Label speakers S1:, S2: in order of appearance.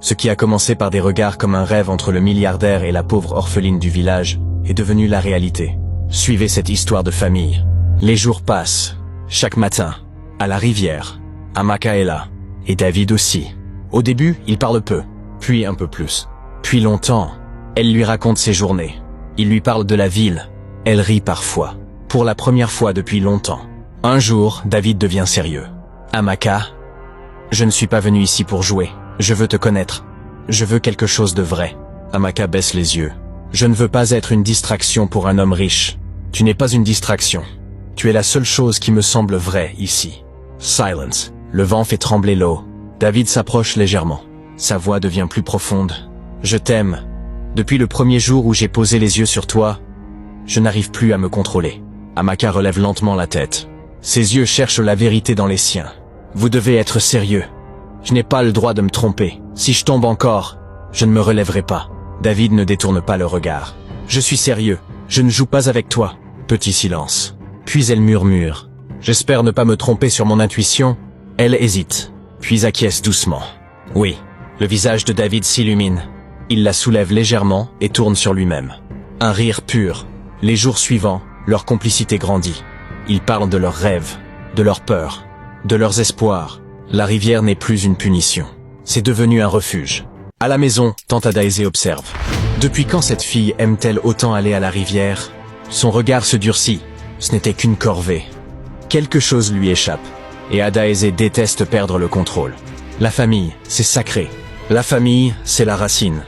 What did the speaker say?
S1: Ce qui a commencé par des regards comme un rêve entre le milliardaire et la pauvre orpheline du village est devenu la réalité. Suivez cette histoire de famille. Les jours passent. Chaque matin, à la rivière, Amaka est là. Et David aussi. Au début, il parle peu, puis un peu plus. Puis longtemps, elle lui raconte ses journées. Il lui parle de la ville. Elle rit parfois. Pour la première fois depuis longtemps. Un jour, David devient sérieux. Amaka, je ne suis pas venu ici pour jouer. Je veux te connaître. Je veux quelque chose de vrai. Amaka baisse les yeux. Je ne veux pas être une distraction pour un homme riche. Tu n'es pas une distraction. Tu es la seule chose qui me semble vraie ici. Silence. Le vent fait trembler l'eau. David s'approche légèrement. Sa voix devient plus profonde. Je t'aime. Depuis le premier jour où j'ai posé les yeux sur toi, je n'arrive plus à me contrôler. Amaka relève lentement la tête. Ses yeux cherchent la vérité dans les siens. Vous devez être sérieux. Je n'ai pas le droit de me tromper. Si je tombe encore, je ne me relèverai pas. David ne détourne pas le regard. Je suis sérieux. Je ne joue pas avec toi. Petit silence. Puis elle murmure. J'espère ne pas me tromper sur mon intuition. Elle hésite, puis acquiesce doucement. Oui. Le visage de David s'illumine. Il la soulève légèrement et tourne sur lui-même. Un rire pur. Les jours suivants, leur complicité grandit. Ils parlent de leurs rêves, de leurs peurs, de leurs espoirs. La rivière n'est plus une punition. C'est devenu un refuge. À la maison, tante Adaeze observe. Depuis quand cette fille aime-t-elle autant aller à la rivière? Son regard se durcit. Ce n'était qu'une corvée. Quelque chose lui échappe. Et Adaeze déteste perdre le contrôle. La famille, c'est sacré. La famille, c'est la racine.